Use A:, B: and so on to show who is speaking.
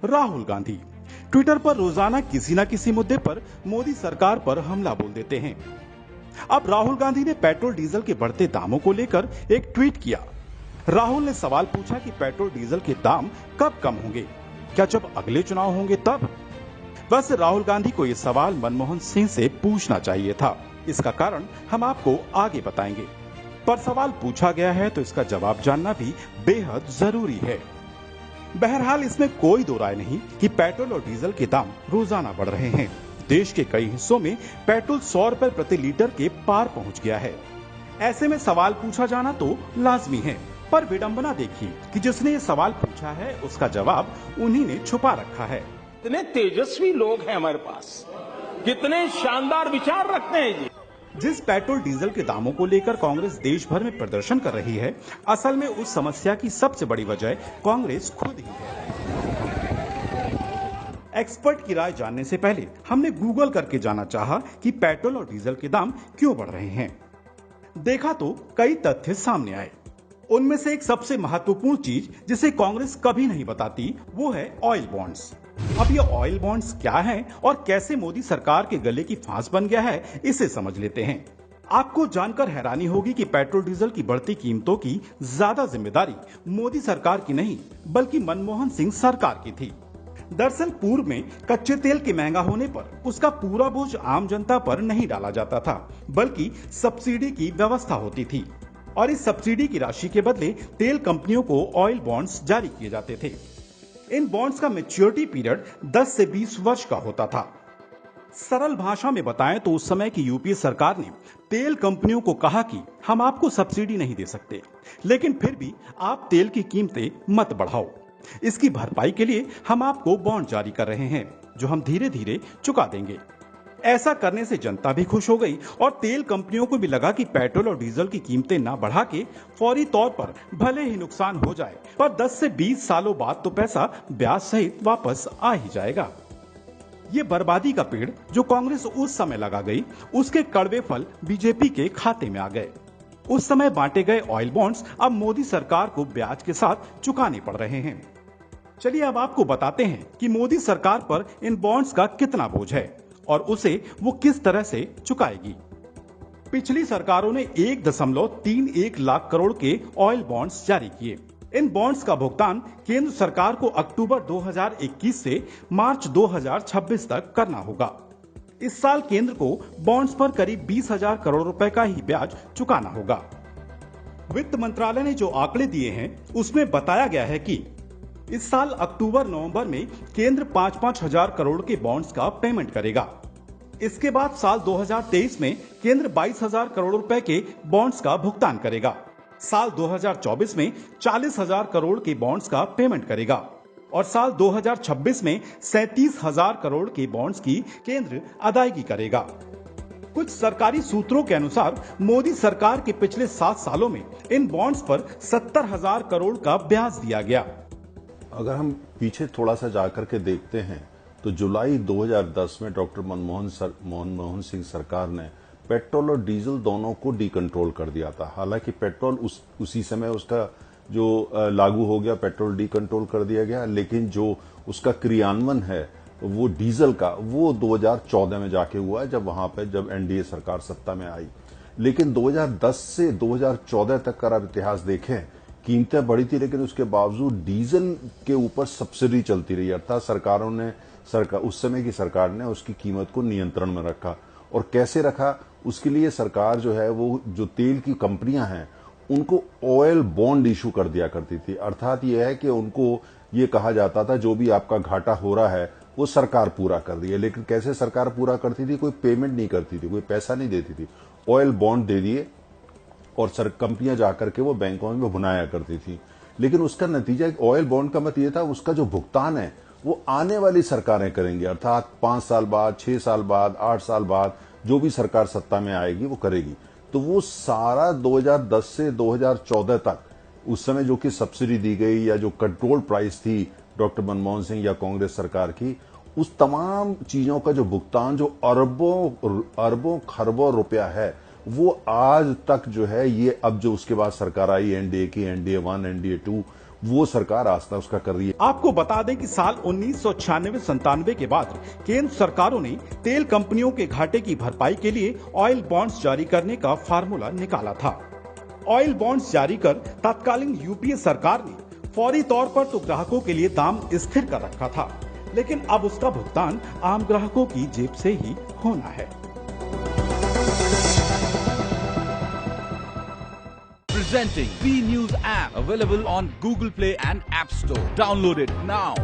A: Rahul Gandhi Twitter पर रोजाना किसी न किसी मुद्दे पर मोदी सरकार पर हमला बोल देते हैं। अब राहुल गांधी ने पेट्रोल डीजल के बढ़ते दामों को लेकर एक ट्वीट किया। राहुल ने सवाल पूछा कि पेट्रोल डीजल के दाम कब कम होंगे, क्या जब अगले चुनाव होंगे तब? वैसे राहुल गांधी को यह सवाल मनमोहन सिंह से पूछना चाहिए था। इसका कारण हम आपको आगे बताएंगे, पर सवाल पूछा गया है तो इसका जवाब जानना भी बेहद जरूरी है। बहरहाल इसमें कोई दो राय नहीं कि पेट्रोल और डीजल के दाम रोजाना बढ़ रहे हैं। देश के कई हिस्सों में पेट्रोल 100 रुपए प्रति लीटर के पार पहुंच गया है। ऐसे में सवाल पूछा जाना तो लाजमी है, पर विडंबना देखिए कि जिसने ये सवाल पूछा है उसका जवाब उन्हीं ने छुपा रखा है।
B: कितने तेजस्वी लोग हैं हमारे पास, कितने शानदार विचार रखते हैं जी।
A: जिस पेट्रोल डीजल के दामों को लेकर कांग्रेस देश भर में प्रदर्शन कर रही है, असल में उस समस्या की सबसे बड़ी वजह कांग्रेस खुद ही है। एक्सपर्ट की राय जानने से पहले हमने गूगल करके जाना चाहा कि पेट्रोल और डीजल के दाम क्यों बढ़ रहे हैं। देखा तो कई तथ्य सामने आए। उनमें से एक सबसे महत्वपूर्ण चीज जिसे कांग्रेस कभी नहीं बताती वो है ऑयल बॉन्ड्स। अब ये ऑयल बॉन्ड्स क्या हैं और कैसे मोदी सरकार के गले की फांस बन गया है, इसे समझ लेते हैं। आपको जानकर हैरानी होगी कि पेट्रोल डीजल की बढ़ती कीमतों की ज्यादा जिम्मेदारी मोदी सरकार की नहीं बल्कि मनमोहन सिंह सरकार की थी। दरअसल पूर्व में कच्चे तेल के महंगा होने पर उसका पूरा बोझ आम जनता पर नहीं डाला जाता था, बल्कि सब्सिडी की व्यवस्था होती थी और इस सब्सिडी की राशि के बदले तेल कंपनियों को ऑयल बॉन्ड्स जारी किए जाते थे। इन बॉन्ड्स का मैच्योरिटी पीरियड 10 से 20 वर्ष का होता था। सरल भाषा में बताएं तो उस समय की यूपीए सरकार ने तेल कंपनियों को कहा कि हम आपको सब्सिडी नहीं दे सकते, लेकिन फिर भी आप तेल की कीमतें मत बढ़ाओ। इसकी भरपाई के लिए हम आपको बॉन्ड जारी कर रहे हैं जो हम धीरे धीरे चुका देंगे। ऐसा करने से जनता भी खुश हो गई और तेल कंपनियों को भी लगा कि पेट्रोल और डीजल की कीमतें ना बढ़ा के फौरी तौर पर भले ही नुकसान हो जाए, पर 10 से 20 सालों बाद तो पैसा ब्याज सहित वापस आ ही जाएगा। ये बर्बादी का पेड़ जो कांग्रेस उस समय लगा गई, उसके कड़वे फल बीजेपी के खाते में आ गए। उस समय बांटे गए ऑयल बॉन्ड्स अब मोदी सरकार को ब्याज के साथ चुकाने पड़ रहे हैं। चलिए अब आपको बताते हैं कि मोदी सरकार पर इन बॉन्ड्स का कितना बोझ है और उसे वो किस तरह से चुकाएगी। पिछली सरकारों ने 1.31 लाख करोड़ के ऑयल बॉन्ड्स जारी किए। इन बॉन्ड्स का भुगतान केंद्र सरकार को अक्टूबर 2021 से मार्च 2026 तक करना होगा। इस साल केंद्र को बॉन्ड्स पर करीब 20,000 करोड़ रुपए का ही ब्याज चुकाना होगा। वित्त मंत्रालय ने जो आंकड़े दिए हैं उसमें बताया गया है कि इस साल अक्टूबर नवंबर में केंद्र 5-5 हजार करोड़ के बॉन्ड्स का पेमेंट करेगा। इसके बाद साल 2023 में केंद्र 22,000 करोड़ रुपए के बॉन्ड्स का भुगतान करेगा। साल 2024 में 40,000 करोड़ के बॉन्ड्स का पेमेंट करेगा और साल 2026 में 37,000 करोड़ के बॉन्ड्स की केंद्र अदायगी करेगा। कुछ सरकारी सूत्रों के अनुसार मोदी सरकार के पिछले 7 सालों में इन बॉन्ड्स पर 70,000 करोड़ का ब्याज दिया गया।
C: अगर हम पीछे थोड़ा सा जाकर के देखते हैं तो जुलाई 2010 में डॉक्टर मनमोहन सिंह सरकार ने पेट्रोल और डीजल दोनों को डीकंट्रोल कर दिया था। हालांकि पेट्रोल उसी समय उसका जो लागू हो गया, पेट्रोल डीकंट्रोल कर दिया गया, लेकिन जो उसका क्रियान्वयन है वो डीजल का वो 2014 में जाके हुआ है, जब एनडीए सरकार सत्ता में आई। लेकिन 2010 से 2014 तक का इतिहास देखें, कीमतें बढ़ी थी लेकिन उसके बावजूद डीजल के ऊपर सब्सिडी चलती रही। अर्थात उस समय की सरकार ने उसकी कीमत को नियंत्रण में रखा। और कैसे रखा, उसके लिए सरकार जो है वो जो तेल की कंपनियां हैं उनको ऑयल बॉन्ड इशू कर दिया करती थी। अर्थात ये है कि उनको ये कहा जाता था जो भी आपका घाटा हो रहा है वो सरकार पूरा कर रही है। लेकिन कैसे सरकार पूरा करती थी, कोई पेमेंट नहीं करती थी, कोई पैसा नहीं देती थी, ऑयल बॉन्ड दे दिए और कंपनियां जाकर के वो बैंकों में भुनाया करती थी। लेकिन उसका नतीजा ऑयल बॉन्ड का मत ये था, उसका जो भुगतान है वो आने वाली सरकारें करेंगी। अर्थात 5 साल बाद, 6 साल बाद, 8 साल बाद जो भी सरकार सत्ता में आएगी वो करेगी। तो वो सारा 2010 से 2014 तक उस समय जो कि सब्सिडी दी गई या जो कंट्रोल प्राइस थी डॉक्टर मनमोहन सिंह या कांग्रेस सरकार की, उस तमाम चीजों का जो भुगतान जो अरबों खरबों रुपया है वो आज तक जो है ये अब जो उसके बाद सरकार आई एनडीए की, एनडीए 1, एनडीए 2, वो सरकार आस्था उसका कर रही है।
A: आपको बता दें कि साल 1996-97 के बाद केंद्र सरकारों ने तेल कंपनियों के घाटे की भरपाई के लिए ऑयल बॉन्ड्स जारी करने का फार्मूला निकाला था। ऑयल बॉन्ड्स जारी कर तत्कालीन यूपीए सरकार ने फौरी तौर पर तो ग्राहकों के लिए दाम स्थिर कर रखा था, लेकिन अब उसका भुगतान आम ग्राहकों की जेब से ही होना है।
D: Presenting B News app, available on Google Play and App Store. Download it now.